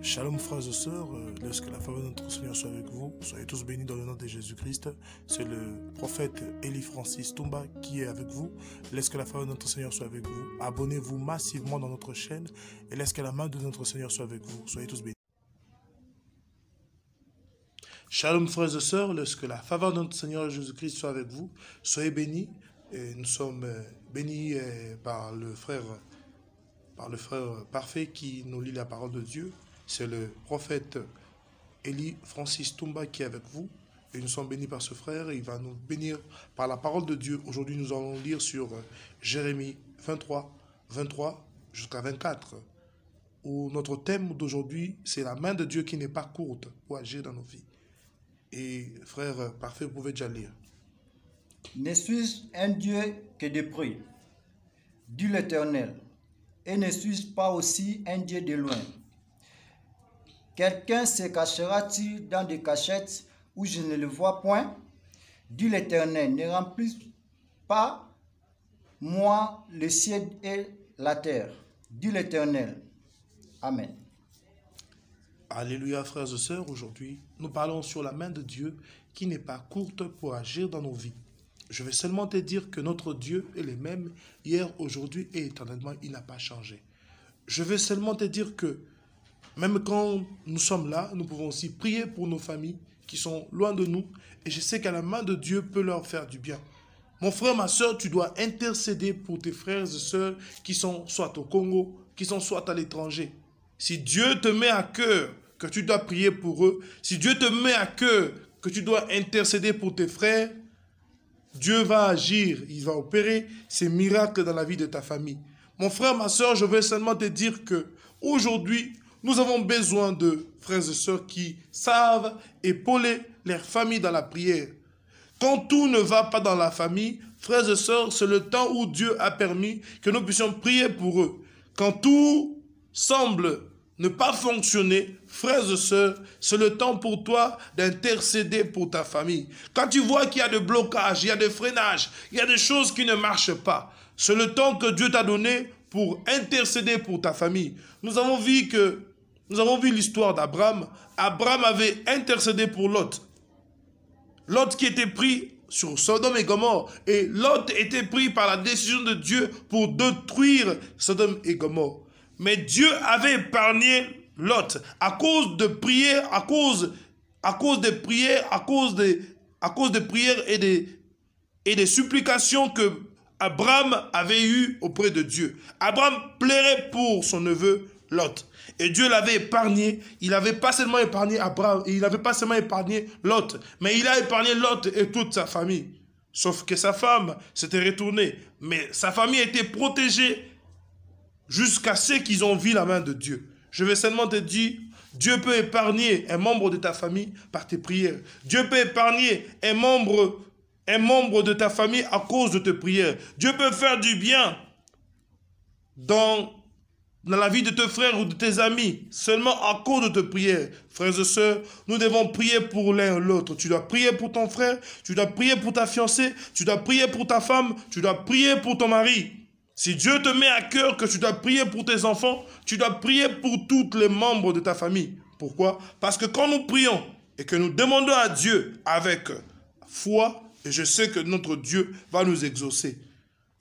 Shalom frères et sœurs, laisse que la faveur de notre Seigneur soit avec vous. Soyez tous bénis dans le nom de Jésus-Christ. C'est le prophète Eli Francis Tumba qui est avec vous. Laisse que la faveur de notre Seigneur soit avec vous. Abonnez-vous massivement dans notre chaîne et laisse que la main de notre Seigneur soit avec vous. Soyez tous bénis. Shalom frères et sœurs, laisse que la faveur de notre Seigneur Jésus-Christ soit avec vous. Soyez bénis. Et nous sommes bénis par le frère parfait qui nous lit la parole de Dieu. C'est le prophète Eli Francis Tumba qui est avec vous. Et nous sommes bénis par ce frère. Il va nous bénir par la parole de Dieu. Aujourd'hui, nous allons lire sur Jérémie 23 jusqu'à 24. Où notre thème d'aujourd'hui, c'est la main de Dieu qui n'est pas courte pour agir dans nos vies. Et frère parfait, vous pouvez déjà lire. Ne suis-je un Dieu que de près, dit l'Éternel, et ne suis-je pas aussi un Dieu de loin? Quelqu'un se cachera-t-il dans des cachettes où je ne le vois point? Dit l'Éternel, ne remplisse pas moi le ciel et la terre, dit l'Éternel. Amen. Alléluia frères et sœurs, aujourd'hui nous parlons sur la main de Dieu qui n'est pas courte pour agir dans nos vies. Je vais seulement te dire que notre Dieu est le même hier, aujourd'hui et éternellement, il n'a pas changé. Je vais seulement te dire que même quand nous sommes là, nous pouvons aussi prier pour nos familles qui sont loin de nous. Et je sais qu'à la main de Dieu peut leur faire du bien. Mon frère, ma soeur, tu dois intercéder pour tes frères et sœurs qui sont soit au Congo, qui sont soit à l'étranger. Si Dieu te met à cœur que tu dois prier pour eux, si Dieu te met à cœur que tu dois intercéder pour tes frères, Dieu va agir, il va opérer ces miracles dans la vie de ta famille. Mon frère, ma soeur, je veux seulement te dire que aujourd'hui, nous avons besoin de frères et sœurs qui savent épauler leurs familles dans la prière. Quand tout ne va pas dans la famille, frères et sœurs, c'est le temps où Dieu a permis que nous puissions prier pour eux. Quand tout semble ne pas fonctionner, frères et sœurs, c'est le temps pour toi d'intercéder pour ta famille. Quand tu vois qu'il y a des blocages, il y a des freinages, il y a des choses qui ne marchent pas, c'est le temps que Dieu t'a donné pour intercéder pour ta famille. Nous avons vu l'histoire d'Abraham. Abraham avait intercédé pour Lot. Lot qui était pris sur Sodome et Gomorrhe. Et Lot était pris par la décision de Dieu pour détruire Sodome et Gomorrhe. Mais Dieu avait épargné Lot à cause de prières, à cause des prières, à cause des prières et des supplications que Abraham avait eues auprès de Dieu. Abraham plairait pour son neveu Lot. Et Dieu l'avait épargné. Il n'avait pas seulement épargné Abraham, il n'avait pas seulement épargné Lot, mais il a épargné Lot et toute sa famille. Sauf que sa femme s'était retournée. Mais sa famille était protégée jusqu'à ce qu'ils ont vu la main de Dieu. Je vais seulement te dire, Dieu peut épargner un membre de ta famille par tes prières. Dieu peut épargner un membre de ta famille à cause de tes prières. Dieu peut faire du bien dans la vie de tes frères ou de tes amis, seulement à cause de tes prières. Frères et sœurs, nous devons prier pour l'un ou l'autre. Tu dois prier pour ton frère, tu dois prier pour ta fiancée, tu dois prier pour ta femme, tu dois prier pour ton mari. Si Dieu te met à cœur que tu dois prier pour tes enfants, tu dois prier pour tous les membres de ta famille. Pourquoi? Parce que quand nous prions et que nous demandons à Dieu avec foi, et je sais que notre Dieu va nous exaucer.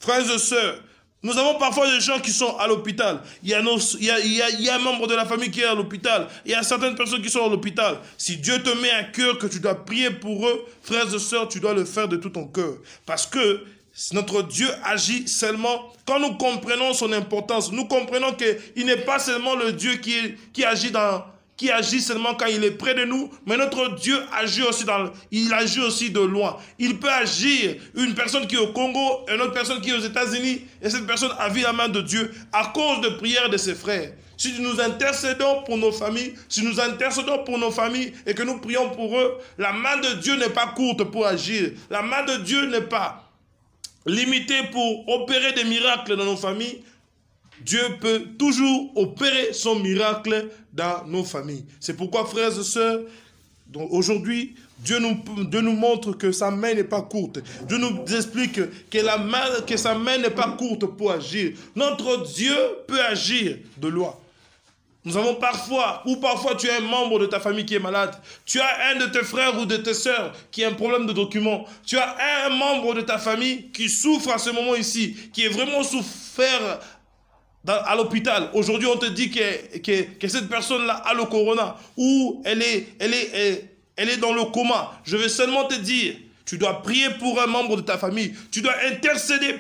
Frères et sœurs, nous avons parfois des gens qui sont à l'hôpital. Il y a un membre de la famille qui est à l'hôpital. Il y a certaines personnes qui sont à l'hôpital. Si Dieu te met à cœur que tu dois prier pour eux, frères et sœurs, tu dois le faire de tout ton cœur. Parce que notre Dieu agit seulement quand nous comprenons son importance. Nous comprenons qu'il n'est pas seulement le Dieu qui agit seulement quand il est près de nous, mais notre Dieu agit aussi de loin. Il peut agir, une personne qui est au Congo, une autre personne qui est aux États-Unis, et cette personne a vu la main de Dieu à cause de prières de ses frères. Si nous intercédons pour nos familles, et que nous prions pour eux, la main de Dieu n'est pas courte pour agir. La main de Dieu n'est pas limitée pour opérer des miracles dans nos familles. Dieu peut toujours opérer son miracle dans nos familles. C'est pourquoi, frères et sœurs, aujourd'hui, Dieu nous montre que sa main n'est pas courte. Dieu nous explique que sa main n'est pas courte pour agir. Notre Dieu peut agir de loin. Nous avons parfois tu as un membre de ta famille qui est malade. Tu as un de tes frères ou de tes sœurs qui a un problème de document. Tu as un membre de ta famille qui souffre à ce moment ici, qui est vraiment souffert à l'hôpital. Aujourd'hui, on te dit que cette personne-là a le corona ou elle est dans le coma. Je vais seulement te dire, tu dois prier pour un membre de ta famille. Tu dois intercéder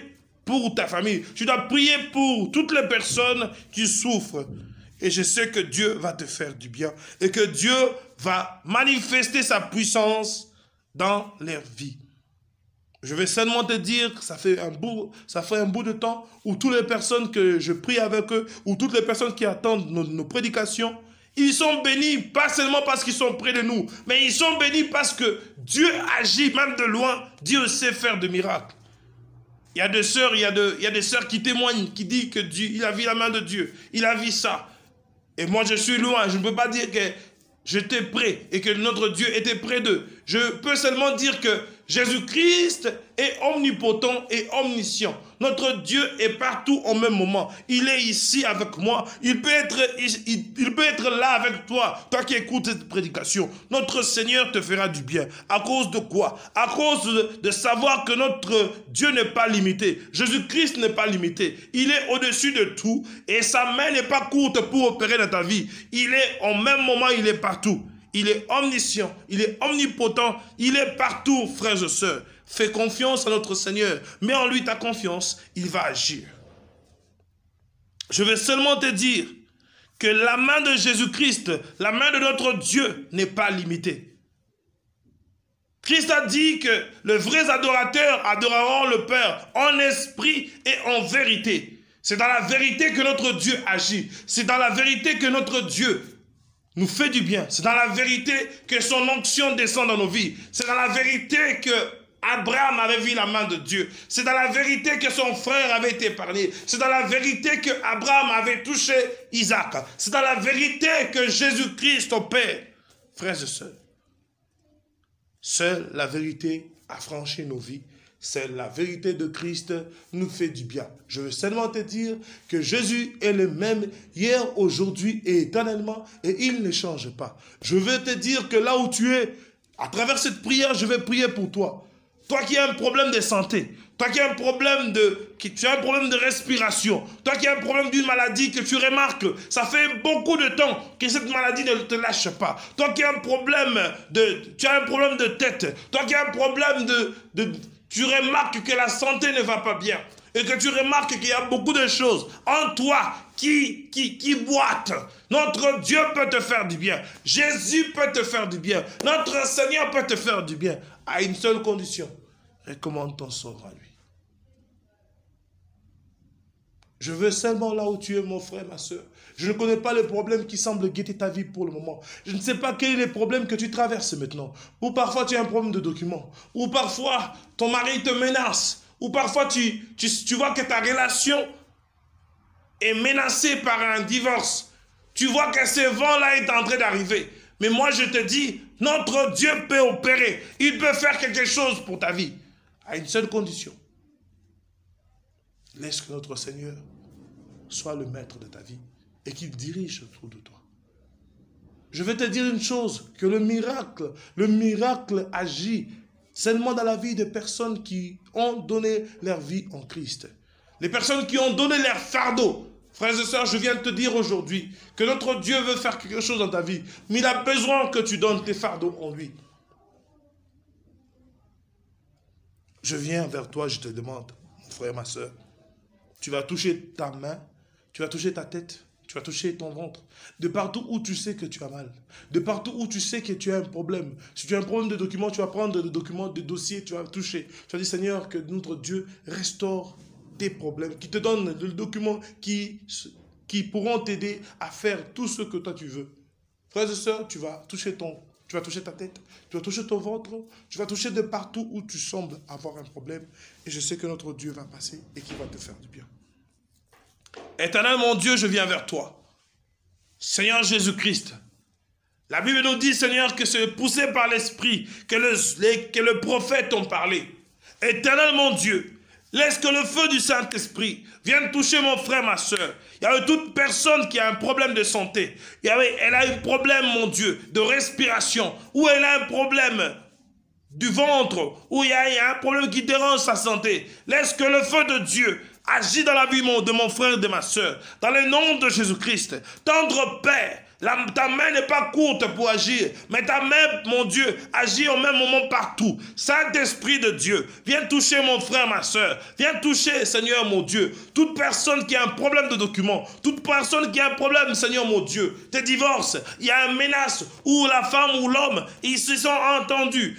pour ta famille. Tu dois prier pour toutes les personnes qui souffrent. Et je sais que Dieu va te faire du bien et que Dieu va manifester sa puissance dans leur vie. Je vais seulement te dire que ça fait un bout de temps où toutes les personnes que je prie avec eux, ou toutes les personnes qui attendent nos prédications, ils sont bénis, pas seulement parce qu'ils sont près de nous, mais ils sont bénis parce que Dieu agit même de loin. Dieu sait faire de miracles. Il y a des sœurs, il y a des sœurs qui témoignent, qui disent que Dieu, il a vu la main de Dieu, il a vu ça. Et moi je suis loin, je ne peux pas dire que j'étais près et que notre Dieu était près d'eux. Je peux seulement dire que Jésus-Christ est omnipotent et omniscient. Notre Dieu est partout au même moment. Il est ici avec moi. Il peut être là avec toi, toi qui écoutes cette prédication. Notre Seigneur te fera du bien. À cause de quoi? À cause de savoir que notre Dieu n'est pas limité. Jésus-Christ n'est pas limité. Il est au-dessus de tout et sa main n'est pas courte pour opérer dans ta vie. Il est au même moment, il est partout. Il est omniscient, il est omnipotent, il est partout, frères et sœurs. Fais confiance à notre Seigneur. Mets en lui ta confiance, il va agir. Je vais seulement te dire que la main de Jésus-Christ, la main de notre Dieu n'est pas limitée. Christ a dit que les vrais adorateurs adoreront le Père en esprit et en vérité. C'est dans la vérité que notre Dieu agit. C'est dans la vérité que notre Dieu nous fait du bien. C'est dans la vérité que son onction descend dans nos vies. C'est dans la vérité que Abraham avait vu la main de Dieu. C'est dans la vérité que son frère avait été épargné. C'est dans la vérité que Abraham avait touché Isaac. C'est dans la vérité que Jésus-Christ opère. Frères et sœurs, seule la vérité a franchi nos vies. C'est la vérité de Christ nous fait du bien. Je veux seulement te dire que Jésus est le même hier, aujourd'hui et éternellement et il ne change pas. Je veux te dire que là où tu es, à travers cette prière, je vais prier pour toi. Toi qui as un problème de santé, toi qui as un problème de respiration, toi qui as un problème d'une maladie que tu remarques, ça fait beaucoup de temps que cette maladie ne te lâche pas. Toi qui as un problème de tête, toi qui as un problème tu remarques que la santé ne va pas bien et que tu remarques qu'il y a beaucoup de choses en toi qui boitent. Notre Dieu peut te faire du bien. Jésus peut te faire du bien. Notre Seigneur peut te faire du bien à une seule condition. Recommande ton sort à lui. Je veux seulement là où tu es, mon frère, ma soeur. Je ne connais pas les problèmes qui semblent guetter ta vie pour le moment. Je ne sais pas quels sont les problèmes que tu traverses maintenant. Ou parfois tu as un problème de document. Ou parfois ton mari te menace. Ou parfois tu vois que ta relation est menacée par un divorce. Tu vois que ce vent-là est en train d'arriver. Mais moi je te dis, notre Dieu peut opérer. Il peut faire quelque chose pour ta vie. À une seule condition. Laisse que notre Seigneur soit le maître de ta vie et qu'il dirige autour de toi. Je vais te dire une chose, que le miracle agit seulement dans la vie des personnes qui ont donné leur vie en Christ. Les personnes qui ont donné leur fardeau. Frères et sœurs, je viens de te dire aujourd'hui que notre Dieu veut faire quelque chose dans ta vie, mais il a besoin que tu donnes tes fardeaux en lui. Je viens vers toi, je te demande, mon frère, ma sœur, tu vas toucher ta main, tu vas toucher ta tête, tu vas toucher ton ventre. De partout où tu sais que tu as mal, de partout où tu sais que tu as un problème. Si tu as un problème de document, tu vas prendre des documents, des dossiers, tu vas toucher. Tu vas dire, Seigneur, que notre Dieu restaure tes problèmes, qui te donne des documents qui pourront t'aider à faire tout ce que toi tu veux. Frères et sœurs, tu vas toucher ta tête, tu vas toucher ton ventre, tu vas toucher de partout où tu sembles avoir un problème. Et je sais que notre Dieu va passer et qu'il va te faire du bien. Éternel mon Dieu, je viens vers toi. Seigneur Jésus-Christ, la Bible nous dit, Seigneur, que c'est poussé par l'Esprit que les prophètes ont parlé. Éternel mon Dieu, Laisse que le feu du Saint-Esprit vienne toucher mon frère, ma soeur. Il y a toute personne qui a un problème de santé. Elle a un problème, mon Dieu, de respiration. Ou elle a un problème du ventre. Ou il y a un problème qui dérange sa santé. Laisse que le feu de Dieu agisse dans la vie de mon frère et de ma soeur. Dans le nom de Jésus-Christ. Tendre Père, ta main n'est pas courte pour agir, mais ta main, mon Dieu, agit au même moment partout. Saint-Esprit de Dieu, viens toucher mon frère, ma soeur. Viens toucher, Seigneur, mon Dieu, toute personne qui a un problème de document, toute personne qui a un problème, Seigneur, mon Dieu, de divorce. Il y a une menace où la femme ou l'homme, ils se sont entendus,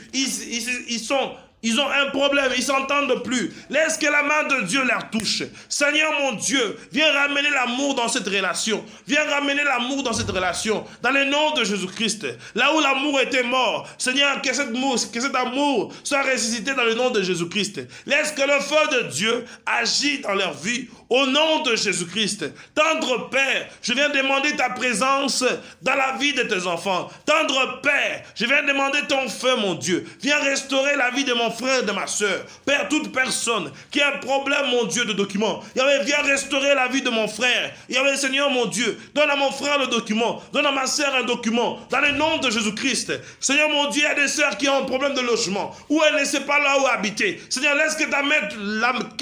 ils ont un problème, ils ne s'entendent plus. Laisse que la main de Dieu leur touche. Seigneur mon Dieu, viens ramener l'amour dans cette relation. Viens ramener l'amour dans cette relation. Dans le nom de Jésus-Christ. Là où l'amour était mort, Seigneur, que cet amour soit ressuscité dans le nom de Jésus-Christ. Laisse que le feu de Dieu agisse dans leur vie. Au nom de Jésus-Christ. Tendre Père, je viens demander ta présence dans la vie de tes enfants. Tendre Père, je viens demander ton feu, mon Dieu. Viens restaurer la vie de mon frère et de ma soeur. Père, toute personne qui a un problème, mon Dieu, de document, viens restaurer la vie de mon frère. Seigneur, mon Dieu, donne à mon frère le document. Donne à ma soeur un document. Dans le nom de Jésus-Christ. Seigneur, mon Dieu, il y a des soeurs qui ont un problème de logement. Où elles ne savent pas là où habiter. Seigneur, laisse que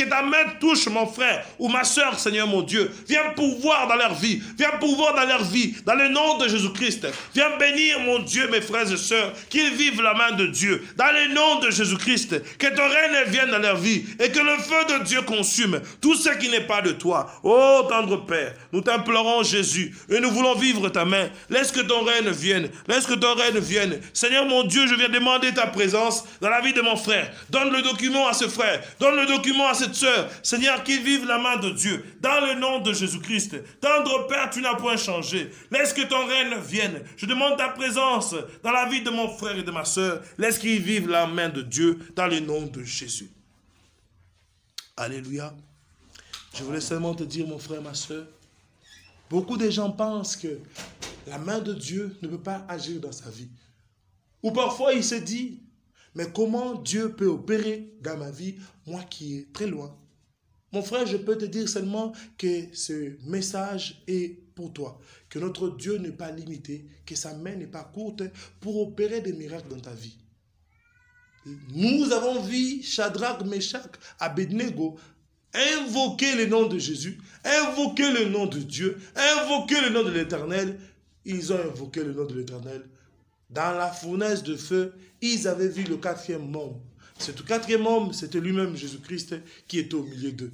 ta main touche mon frère ou ma soeur, Seigneur mon Dieu. Viens pouvoir dans leur vie. Viens pouvoir dans leur vie. Dans le nom de Jésus-Christ. Viens bénir, mon Dieu, mes frères et sœurs, qu'ils vivent la main de Dieu. Dans le nom de Jésus-Christ. Que ton règne vienne dans leur vie. Et que le feu de Dieu consume tout ce qui n'est pas de toi. Oh, tendre Père, nous t'implorons, Jésus. Et nous voulons vivre ta main. Laisse que ton règne vienne. Laisse que ton règne vienne. Seigneur mon Dieu, je viens demander ta présence dans la vie de mon frère. Donne le document à ce frère. Donne le document à cette sœur. Seigneur, qu'ils vivent la main de Dieu, dans le nom de Jésus-Christ. Tendre Père, tu n'as point changé. Laisse que ton règne vienne. Je demande ta présence dans la vie de mon frère et de ma soeur. Laisse qu'ils vivent la main de Dieu, dans le nom de Jésus. Alléluia. Je voulais seulement te dire, mon frère, ma soeur, beaucoup de gens pensent que la main de Dieu ne peut pas agir dans sa vie. Ou parfois, il se dit, mais comment Dieu peut opérer dans ma vie, moi qui est très loin? Mon frère, je peux te dire seulement que ce message est pour toi. Que notre Dieu n'est pas limité, que sa main n'est pas courte pour opérer des miracles dans ta vie. Nous avons vu Shadrach, Meshach, Abednego invoquer le nom de Jésus, invoquer le nom de Dieu, invoquer le nom de l'Éternel. Ils ont invoqué le nom de l'Éternel. Dans la fournaise de feu, ils avaient vu le quatrième membre. Ce quatrième homme, c'était lui-même Jésus-Christ qui était au milieu d'eux.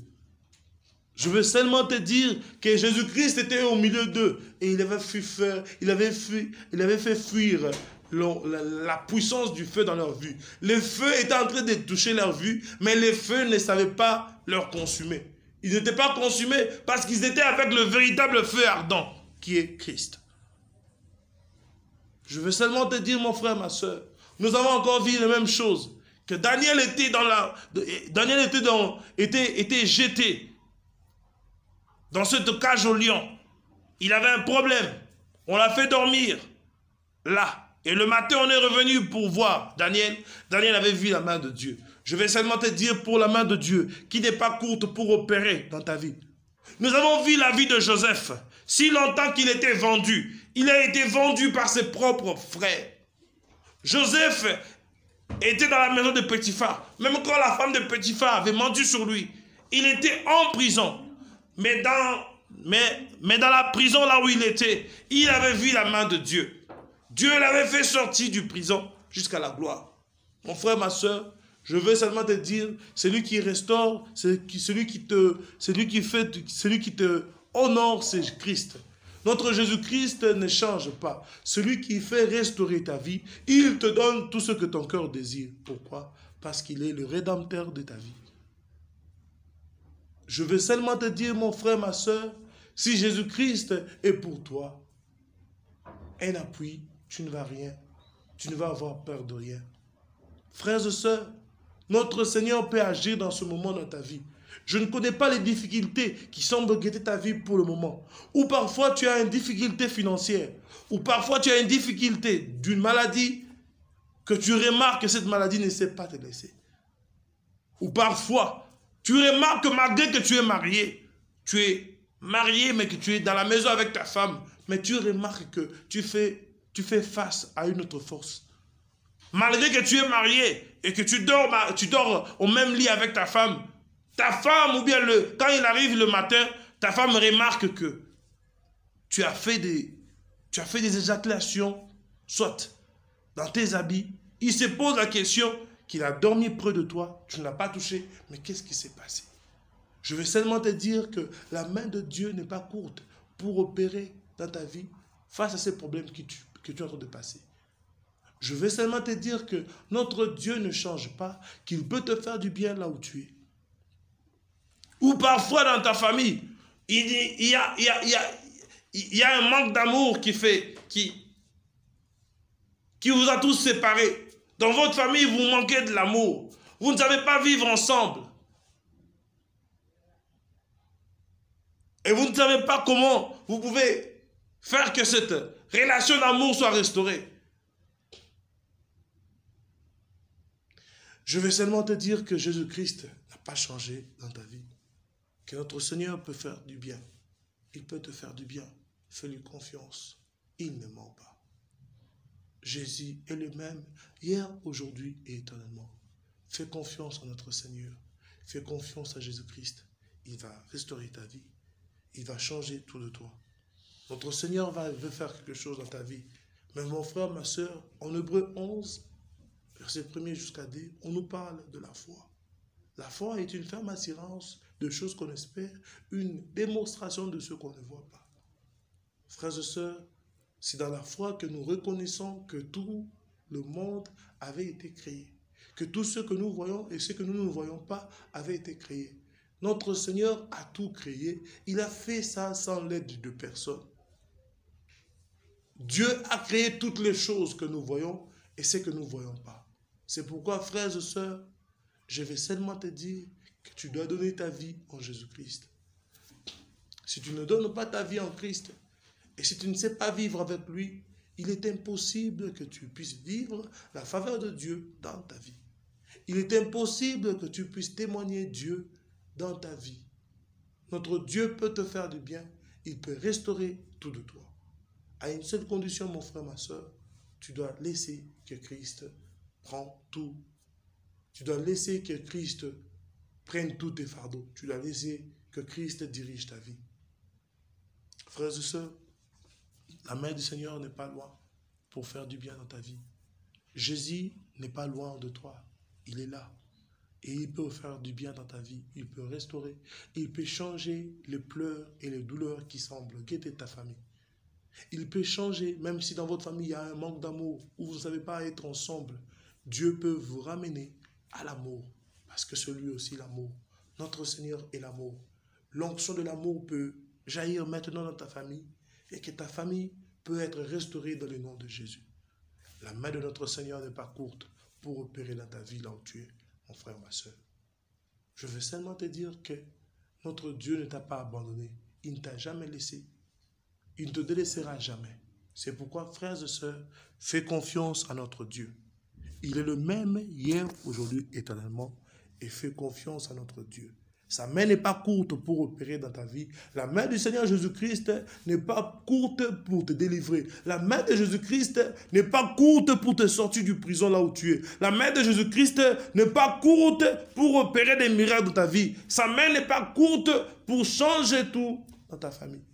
Je veux seulement te dire que Jésus-Christ était au milieu d'eux et il avait fait fuir la puissance du feu dans leur vue. Le feu était en train de toucher leur vue, mais le feu ne savait pas leur consumer. Ils n'étaient pas consumés parce qu'ils étaient avec le véritable feu ardent qui est Christ. Je veux seulement te dire, mon frère, ma soeur, nous avons encore vu la même chose. Que Daniel était jeté dans cette cage au lion. Il avait un problème. On l'a fait dormir là. Et le matin, on est revenu pour voir Daniel. Daniel avait vu la main de Dieu. Je vais seulement te dire pour la main de Dieu, qui n'est pas courte pour opérer dans ta vie. Nous avons vu la vie de Joseph. Si longtemps qu'il était vendu, il a été vendu par ses propres frères. Joseph était dans la maison de Potiphar. Même quand la femme de Potiphar avait menti sur lui, il était en prison. Mais dans la prison là où il était, il avait vu la main de Dieu. Dieu l'avait fait sortir du prison jusqu'à la gloire. Mon frère, ma soeur, je veux seulement te dire, celui qui restaure, celui qui te honore, c'est Christ. Notre Jésus-Christ ne change pas. Celui qui fait restaurer ta vie, il te donne tout ce que ton cœur désire. Pourquoi? Parce qu'il est le rédempteur de ta vie. Je veux seulement te dire, mon frère, ma soeur, si Jésus-Christ est pour toi, un appui, tu ne vas rien. Tu ne vas avoir peur de rien. Frères et sœurs, notre Seigneur peut agir dans ce moment dans ta vie. Je ne connais pas les difficultés qui semblent guetter ta vie pour le moment. Ou parfois tu as une difficulté financière. Ou parfois tu as une difficulté d'une maladie que tu remarques que cette maladie ne sait pas te laisser. Ou parfois Tu remarques que malgré que tu es marié, mais que tu es dans la maison avec ta femme, mais tu remarques que tu fais face à une autre force. Malgré que tu es marié et que tu dors au même lit avec ta femme ou bien quand il arrive le matin, ta femme remarque que tu as fait des éjaculations, soit dans tes habits. Il se pose la question qu'il a dormi près de toi, tu ne l'as pas touché, mais qu'est-ce qui s'est passé? Je veux seulement te dire que la main de Dieu n'est pas courte pour opérer dans ta vie face à ces problèmes que tu es en train de passer. Je veux seulement te dire que notre Dieu ne change pas, qu'il peut te faire du bien là où tu es. Ou parfois dans ta famille, il y a un manque d'amour qui vous a tous séparés. Dans votre famille, vous manquez de l'amour. Vous ne savez pas vivre ensemble. Et vous ne savez pas comment vous pouvez faire que cette relation d'amour soit restaurée. Je vais seulement te dire que Jésus-Christ n'a pas changé dans ta vie. Que notre Seigneur peut faire du bien. Il peut te faire du bien. Fais-lui confiance. Il ne ment pas. Jésus est le même hier, aujourd'hui et éternellement. Fais confiance en notre Seigneur. Fais confiance à Jésus-Christ. Il va restaurer ta vie. Il va changer tout de toi. Notre Seigneur veut faire quelque chose dans ta vie. Mais mon frère, ma soeur, en Hébreux 11, verset 1 jusqu'à 2, on nous parle de la foi. La foi est une ferme assurance de choses qu'on espère, une démonstration de ce qu'on ne voit pas. Frères et sœurs, c'est dans la foi que nous reconnaissons que tout le monde avait été créé, que tout ce que nous voyons et ce que nous ne voyons pas avait été créé. Notre Seigneur a tout créé, il a fait ça sans l'aide de personne. Dieu a créé toutes les choses que nous voyons et ce que nous ne voyons pas. C'est pourquoi, frères et sœurs, je vais seulement te dire que tu dois donner ta vie en Jésus-Christ. Si tu ne donnes pas ta vie en Christ, et si tu ne sais pas vivre avec lui, il est impossible que tu puisses vivre la faveur de Dieu dans ta vie. Il est impossible que tu puisses témoigner Dieu dans ta vie. Notre Dieu peut te faire du bien, il peut restaurer tout de toi. À une seule condition, mon frère, ma soeur, tu dois laisser que Christ prenne tout. Tu dois laisser que Christ prenne tous tes fardeaux. Tu dois laisser que Christ dirige ta vie. Frères et sœurs, la main du Seigneur n'est pas loin pour faire du bien dans ta vie. Jésus n'est pas loin de toi. Il est là. Et il peut faire du bien dans ta vie. Il peut restaurer. Il peut changer les pleurs et les douleurs qui semblent guetter ta famille. Il peut changer, même si dans votre famille il y a un manque d'amour, où vous ne savez pas être ensemble, Dieu peut vous ramener à l'amour. Parce que c'est lui aussi l'amour. Notre Seigneur est l'amour. L'onction de l'amour peut jaillir maintenant dans ta famille et que ta famille peut être restaurée dans le nom de Jésus. La main de notre Seigneur n'est pas courte pour opérer dans ta vie là où tu es, mon frère, ma soeur. Je veux seulement te dire que notre Dieu ne t'a pas abandonné. Il ne t'a jamais laissé. Il ne te délaissera jamais. C'est pourquoi, frères et sœurs, fais confiance à notre Dieu. Il est le même hier, aujourd'hui, éternellement. Et fais confiance à notre Dieu. Sa main n'est pas courte pour opérer dans ta vie. La main du Seigneur Jésus-Christ n'est pas courte pour te délivrer. La main de Jésus-Christ n'est pas courte pour te sortir du prison là où tu es. La main de Jésus-Christ n'est pas courte pour opérer des miracles dans ta vie. Sa main n'est pas courte pour changer tout dans ta famille.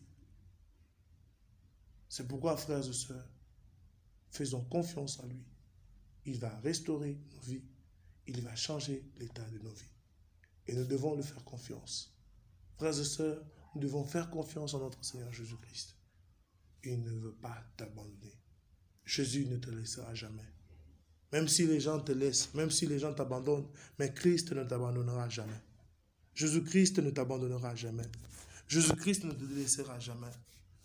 C'est pourquoi, frères et sœurs, faisons confiance en lui. Il va restaurer nos vies. Il va changer l'état de nos vies. Et nous devons lui faire confiance. Frères et sœurs, nous devons faire confiance en notre Seigneur Jésus-Christ. Il ne veut pas t'abandonner. Jésus ne te laissera jamais. Même si les gens te laissent, même si les gens t'abandonnent, mais Christ ne t'abandonnera jamais. Jésus-Christ ne t'abandonnera jamais. Jésus-Christ ne te délaissera jamais.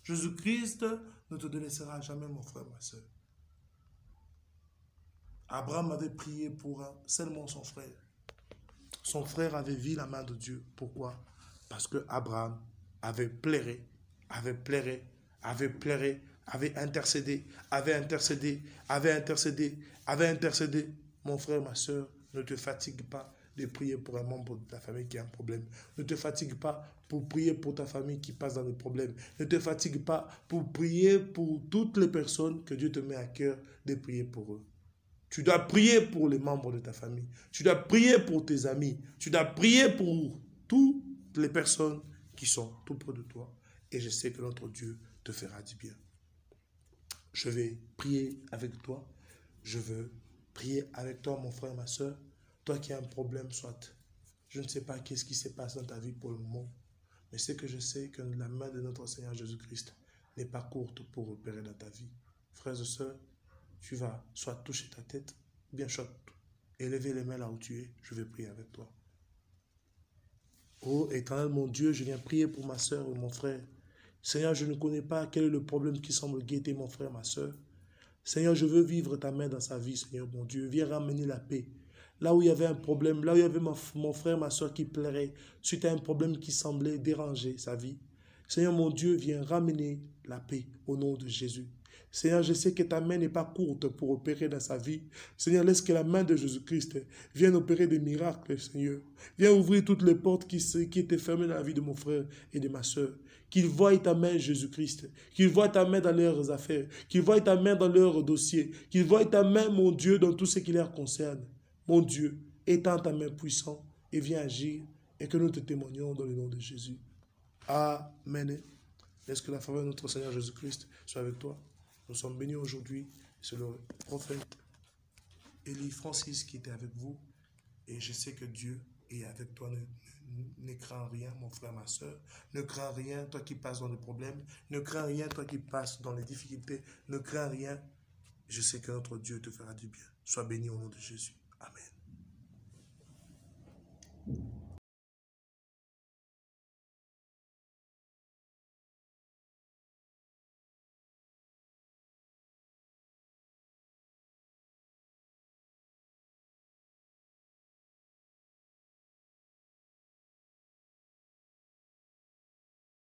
Jésus-Christ ne te délaissera jamais, mon frère, ma soeur. Abraham avait prié pour seulement son frère. Son frère avait vu la main de Dieu. Pourquoi? Parce que Abraham avait pleuré, avait intercédé. Mon frère, ma soeur, ne te fatigue pas. de prier pour un membre de ta famille qui a un problème. Ne te fatigue pas pour prier pour ta famille qui passe dans des problèmes. Ne te fatigue pas pour prier pour toutes les personnes que Dieu te met à cœur de prier pour eux. Tu dois prier pour les membres de ta famille. Tu dois prier pour tes amis. Tu dois prier pour toutes les personnes qui sont tout près de toi. Et je sais que notre Dieu te fera du bien. Je vais prier avec toi. Je veux prier avec toi, mon frère, ma soeur. Toi qui as un problème, soit, je ne sais pas qu'est-ce qui se passe dans ta vie pour le moment, mais c'est que je sais que la main de notre Seigneur Jésus-Christ n'est pas courte pour opérer dans ta vie. Frères et sœurs, tu vas soit toucher ta tête, bien soit élever les mains là où tu es. Je vais prier avec toi. Oh, éternel mon Dieu, je viens prier pour ma soeur et mon frère. Seigneur, je ne connais pas quel est le problème qui semble guetter mon frère, ma soeur. Seigneur, je veux vivre ta main dans sa vie, Seigneur mon Dieu. Viens ramener la paix. Là où il y avait un problème, là où il y avait mon frère, ma soeur qui pleurait, suite à un problème qui semblait déranger sa vie. Seigneur mon Dieu, viens ramener la paix au nom de Jésus. Seigneur, je sais que ta main n'est pas courte pour opérer dans sa vie. Seigneur, laisse que la main de Jésus-Christ vienne opérer des miracles, Seigneur. Viens ouvrir toutes les portes qui étaient fermées dans la vie de mon frère et de ma soeur. Qu'ils voient ta main, Jésus-Christ. Qu'ils voient ta main dans leurs affaires. Qu'ils voient ta main dans leurs dossiers. Qu'ils voient ta main, mon Dieu, dans tout ce qui leur concerne. Mon Dieu, étends ta main puissante et viens agir et que nous te témoignons dans le nom de Jésus. Amen. Laisse que la faveur de notre Seigneur Jésus-Christ soit avec toi. Nous sommes bénis aujourd'hui. C'est le prophète Élie Francis qui était avec vous. Et je sais que Dieu est avec toi. Ne crains rien, mon frère, ma soeur. Ne crains rien, toi qui passes dans les problèmes. Ne crains rien, toi qui passes dans les difficultés. Ne crains rien. Je sais que notre Dieu te fera du bien. Sois béni au nom de Jésus. Amen.